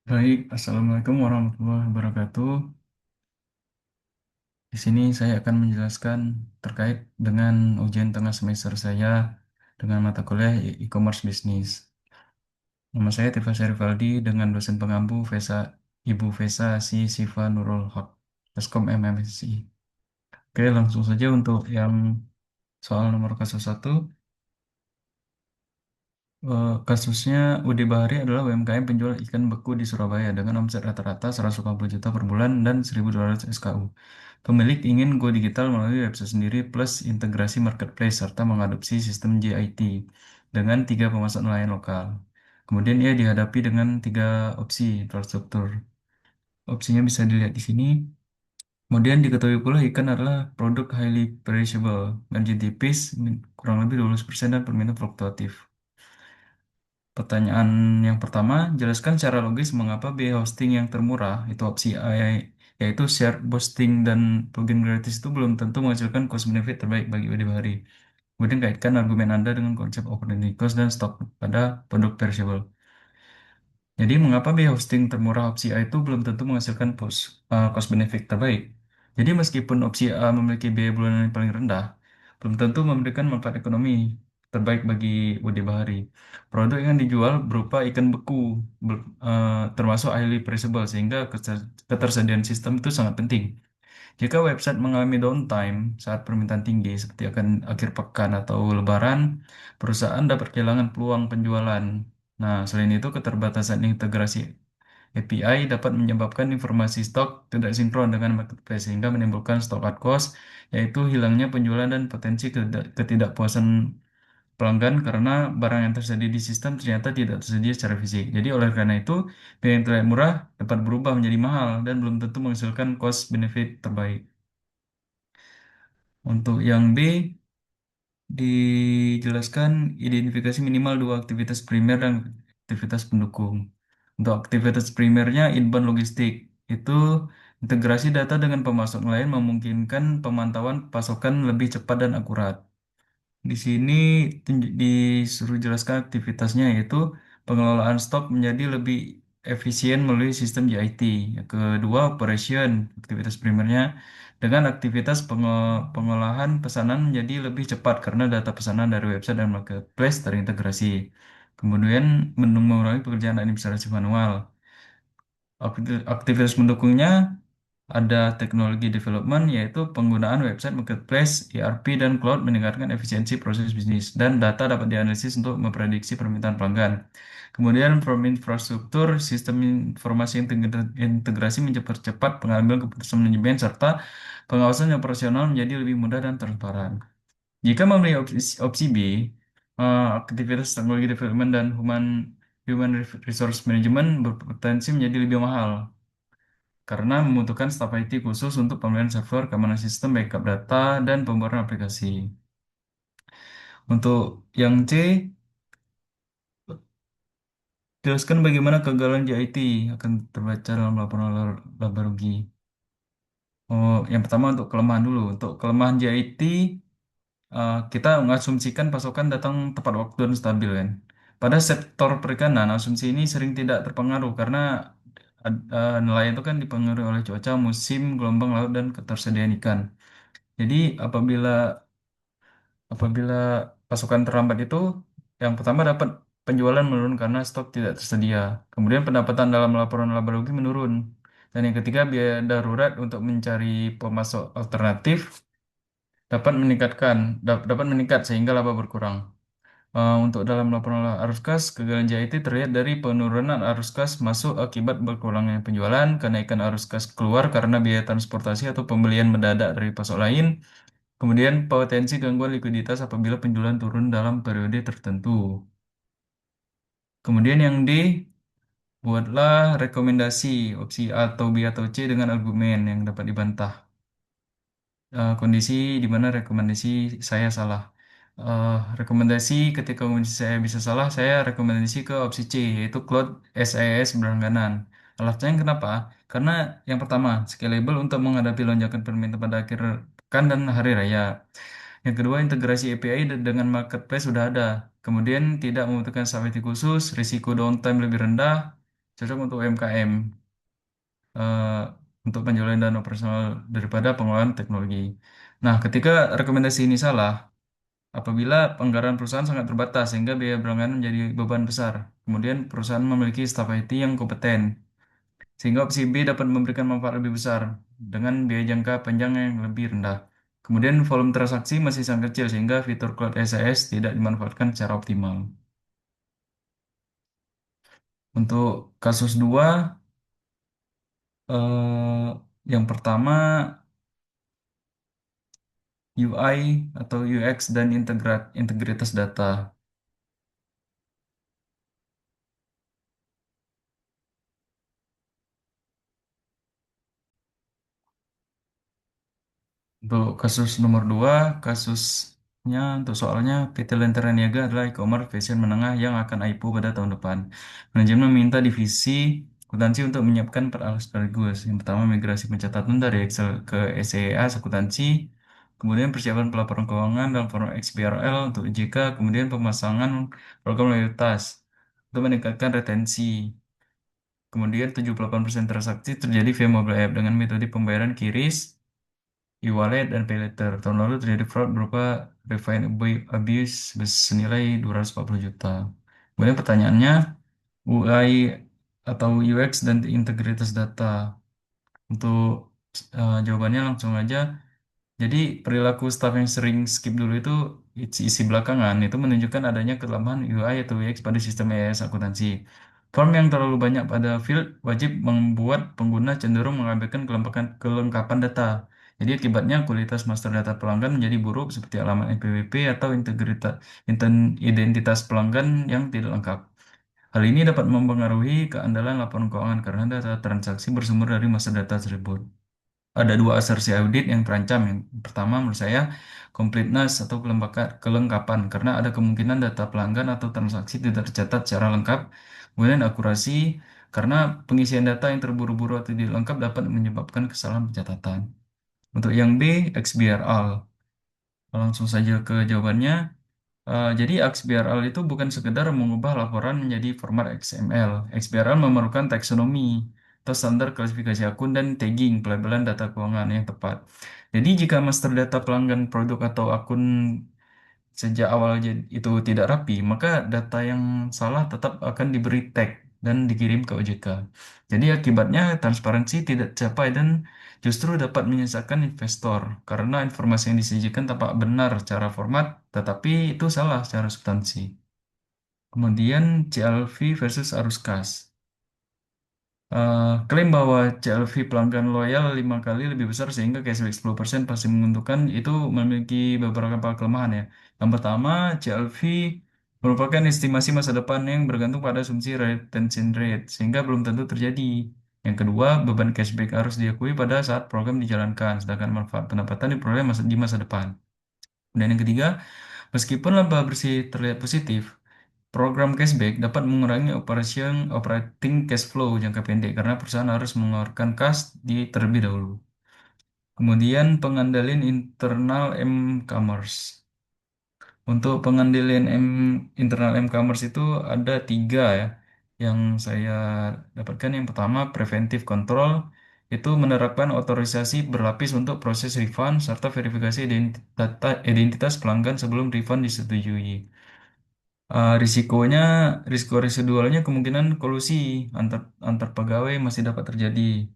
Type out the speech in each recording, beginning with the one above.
Baik, Assalamualaikum warahmatullahi wabarakatuh. Di sini saya akan menjelaskan terkait dengan ujian tengah semester saya dengan mata kuliah e-commerce bisnis. Nama saya Tifa Syarivaldi dengan dosen pengampu Ibu Vesa Si Siva Nurul Haq, Eskom MMSI. Oke, langsung saja untuk yang soal nomor kasus satu. Kasusnya Ude Bahari adalah UMKM penjual ikan beku di Surabaya dengan omset rata-rata 180 juta per bulan dan 1.200 SKU. Pemilik ingin go digital melalui website sendiri plus integrasi marketplace serta mengadopsi sistem JIT dengan tiga pemasok nelayan lokal. Kemudian ia dihadapi dengan tiga opsi infrastruktur. Opsinya bisa dilihat di sini. Kemudian diketahui pula ikan adalah produk highly perishable, margin tipis, kurang lebih 12% dan permintaan fluktuatif. Pertanyaan yang pertama, jelaskan secara logis mengapa biaya hosting yang termurah, itu opsi A, yaitu share hosting dan plugin gratis itu belum tentu menghasilkan cost benefit terbaik bagi Udi Bahari. Kemudian kaitkan argumen Anda dengan konsep opportunity cost dan stok pada produk perishable. Jadi, mengapa biaya hosting termurah opsi A itu belum tentu menghasilkan cost benefit terbaik? Jadi, meskipun opsi A memiliki biaya bulanan yang paling rendah, belum tentu memberikan manfaat ekonomi terbaik bagi Budi Bahari. Produk yang dijual berupa ikan beku, termasuk highly perishable, sehingga ketersediaan sistem itu sangat penting. Jika website mengalami downtime saat permintaan tinggi, seperti akan akhir pekan atau lebaran, perusahaan dapat kehilangan peluang penjualan. Nah, selain itu, keterbatasan integrasi API dapat menyebabkan informasi stok tidak sinkron dengan marketplace sehingga menimbulkan stock at cost, yaitu hilangnya penjualan dan potensi ketidakpuasan pelanggan karena barang yang tersedia di sistem ternyata tidak tersedia secara fisik. Jadi oleh karena itu, biaya yang terlihat murah dapat berubah menjadi mahal dan belum tentu menghasilkan cost benefit terbaik. Untuk yang B, dijelaskan identifikasi minimal dua aktivitas primer dan aktivitas pendukung. Untuk aktivitas primernya inbound logistik, itu integrasi data dengan pemasok lain memungkinkan pemantauan pasokan lebih cepat dan akurat. Di sini disuruh jelaskan aktivitasnya yaitu pengelolaan stok menjadi lebih efisien melalui sistem JIT. Yang kedua, operation, aktivitas primernya dengan aktivitas pengolahan pesanan menjadi lebih cepat karena data pesanan dari website dan marketplace terintegrasi. Kemudian mengurangi pekerjaan administrasi manual. Aktivitas mendukungnya ada teknologi development, yaitu penggunaan website, marketplace, ERP, dan cloud meningkatkan efisiensi proses bisnis. Dan data dapat dianalisis untuk memprediksi permintaan pelanggan. Kemudian, from infrastruktur, sistem informasi integrasi mempercepat pengambilan keputusan manajemen, serta pengawasan operasional menjadi lebih mudah dan transparan. Jika memilih opsi B, aktivitas teknologi development dan human resource management berpotensi menjadi lebih mahal karena membutuhkan staf IT khusus untuk pemeliharaan server, keamanan sistem, backup data, dan pembuatan aplikasi. Untuk yang C, jelaskan bagaimana kegagalan JIT akan terbaca dalam laporan laba rugi. Oh, yang pertama untuk kelemahan dulu. Untuk kelemahan JIT, kita mengasumsikan pasokan datang tepat waktu dan stabil kan. Pada sektor perikanan, asumsi ini sering tidak terpengaruh karena nelayan itu kan dipengaruhi oleh cuaca, musim, gelombang laut, dan ketersediaan ikan. Jadi apabila pasokan terlambat itu, yang pertama dapat penjualan menurun karena stok tidak tersedia. Kemudian pendapatan dalam laporan laba rugi menurun. Dan yang ketiga, biaya darurat untuk mencari pemasok alternatif dapat meningkat sehingga laba berkurang. Untuk dalam laporan arus kas, kegagalan JIT terlihat dari penurunan arus kas masuk akibat berkurangnya penjualan, kenaikan arus kas keluar karena biaya transportasi atau pembelian mendadak dari pasok lain, kemudian potensi gangguan likuiditas apabila penjualan turun dalam periode tertentu. Kemudian yang D, buatlah rekomendasi opsi A atau B atau C dengan argumen yang dapat dibantah. Kondisi di mana rekomendasi saya salah. Rekomendasi ketika kondisi saya bisa salah, saya rekomendasi ke opsi C, yaitu Cloud SaaS berlangganan. Alasannya kenapa? Karena yang pertama, scalable untuk menghadapi lonjakan permintaan pada akhir pekan dan hari raya. Yang kedua, integrasi API dengan marketplace sudah ada. Kemudian tidak membutuhkan stability khusus, risiko downtime lebih rendah, cocok untuk UMKM, eh, untuk penjualan dan operasional daripada pengelolaan teknologi. Nah, ketika rekomendasi ini salah, apabila anggaran perusahaan sangat terbatas sehingga biaya berlangganan menjadi beban besar. Kemudian perusahaan memiliki staf IT yang kompeten, sehingga opsi B dapat memberikan manfaat lebih besar dengan biaya jangka panjang yang lebih rendah. Kemudian volume transaksi masih sangat kecil sehingga fitur Cloud SaaS tidak dimanfaatkan secara optimal. Untuk kasus 2, yang pertama UI atau UX dan integritas data. Untuk kasus nomor 2, kasusnya untuk soalnya PT Lentera Niaga adalah e-commerce fashion menengah yang akan IPO pada tahun depan. Manajemen meminta divisi akuntansi untuk menyiapkan per hal sekaligus. Yang pertama, migrasi pencatatan dari Excel ke SEA akuntansi, kemudian persiapan pelaporan keuangan dalam format XBRL untuk OJK, kemudian pemasangan program loyalitas untuk meningkatkan retensi. Kemudian 78% transaksi terjadi via mobile app dengan metode pembayaran QRIS, e-wallet, dan pay later. Tahun lalu terjadi fraud berupa refined abuse senilai 240 juta. Kemudian pertanyaannya, UI atau UX dan integritas data. Untuk jawabannya langsung aja. Jadi perilaku staff yang sering skip dulu itu isi belakangan itu menunjukkan adanya kelemahan UI atau UX pada sistem ES akuntansi. Form yang terlalu banyak pada field wajib membuat pengguna cenderung mengabaikan kelengkapan data. Jadi akibatnya kualitas master data pelanggan menjadi buruk seperti alamat NPWP atau identitas pelanggan yang tidak lengkap. Hal ini dapat mempengaruhi keandalan laporan keuangan karena data transaksi bersumber dari master data tersebut. Ada dua asersi audit yang terancam. Yang pertama menurut saya completeness atau kelengkapan karena ada kemungkinan data pelanggan atau transaksi tidak tercatat secara lengkap. Kemudian akurasi karena pengisian data yang terburu-buru atau tidak lengkap dapat menyebabkan kesalahan pencatatan. Untuk yang B, XBRL. Langsung saja ke jawabannya. Jadi XBRL itu bukan sekedar mengubah laporan menjadi format XML. XBRL memerlukan taksonomi atau standar klasifikasi akun dan tagging pelabelan data keuangan yang tepat. Jadi jika master data pelanggan produk atau akun sejak awal itu tidak rapi, maka data yang salah tetap akan diberi tag dan dikirim ke OJK. Jadi akibatnya transparansi tidak tercapai dan justru dapat menyesatkan investor karena informasi yang disajikan tampak benar secara format, tetapi itu salah secara substansi. Kemudian CLV versus arus kas. Klaim bahwa CLV pelanggan loyal 5 kali lebih besar sehingga cashback 10% pasti menguntungkan itu memiliki beberapa kelemahan ya. Yang pertama, CLV merupakan estimasi masa depan yang bergantung pada asumsi retention rate sehingga belum tentu terjadi. Yang kedua, beban cashback harus diakui pada saat program dijalankan, sedangkan manfaat pendapatan diperoleh di masa depan. Dan yang ketiga, meskipun laba bersih terlihat positif, program cashback dapat mengurangi operating cash flow jangka pendek karena perusahaan harus mengeluarkan kas di terlebih dahulu. Kemudian pengandalian internal m-commerce. Untuk pengandalian internal m-commerce itu ada 3 ya yang saya dapatkan. Yang pertama, preventive control itu menerapkan otorisasi berlapis untuk proses refund serta verifikasi identitas pelanggan sebelum refund disetujui. Risikonya, risiko residualnya kemungkinan kolusi antar pegawai masih dapat terjadi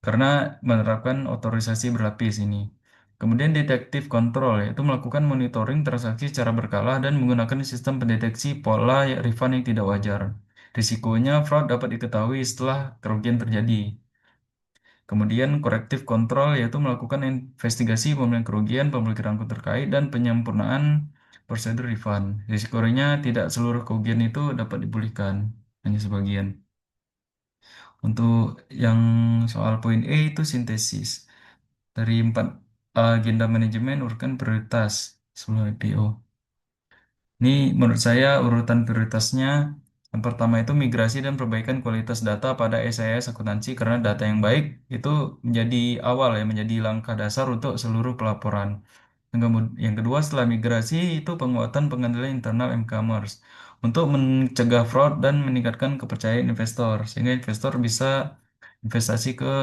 karena menerapkan otorisasi berlapis ini. Kemudian detektif kontrol yaitu melakukan monitoring transaksi secara berkala dan menggunakan sistem pendeteksi pola refund yang tidak wajar. Risikonya fraud dapat diketahui setelah kerugian terjadi. Kemudian korektif kontrol yaitu melakukan investigasi pemulihan kerugian, pemblokiran akun terkait, dan penyempurnaan prosedur refund. Risikonya tidak seluruh kerugian itu dapat dipulihkan, hanya sebagian. Untuk yang soal poin E itu sintesis. Dari 4 agenda manajemen urutkan prioritas sebelum IPO. Ini menurut saya urutan prioritasnya yang pertama itu migrasi dan perbaikan kualitas data pada SIS akuntansi karena data yang baik itu menjadi awal ya menjadi langkah dasar untuk seluruh pelaporan. Yang kedua setelah migrasi itu penguatan pengendalian internal e-commerce untuk mencegah fraud dan meningkatkan kepercayaan investor, sehingga investor bisa investasi ke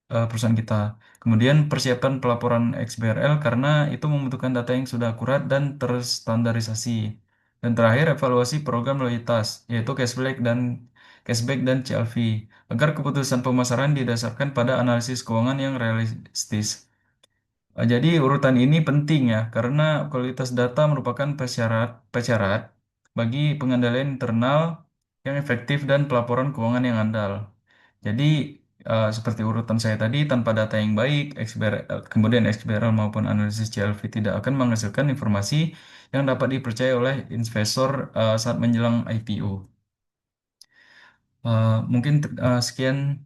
perusahaan kita. Kemudian persiapan pelaporan XBRL karena itu membutuhkan data yang sudah akurat dan terstandarisasi. Dan terakhir, evaluasi program loyalitas, yaitu cashback dan CLV, agar keputusan pemasaran didasarkan pada analisis keuangan yang realistis. Jadi urutan ini penting ya, karena kualitas data merupakan persyarat bagi pengendalian internal yang efektif dan pelaporan keuangan yang andal. Jadi seperti urutan saya tadi, tanpa data yang baik, kemudian XBRL maupun analisis CLV tidak akan menghasilkan informasi yang dapat dipercaya oleh investor saat menjelang IPO. Mungkin sekian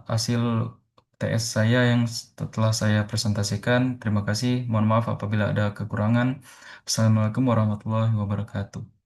hasil TS saya yang setelah saya presentasikan. Terima kasih. Mohon maaf apabila ada kekurangan. Assalamualaikum warahmatullahi wabarakatuh.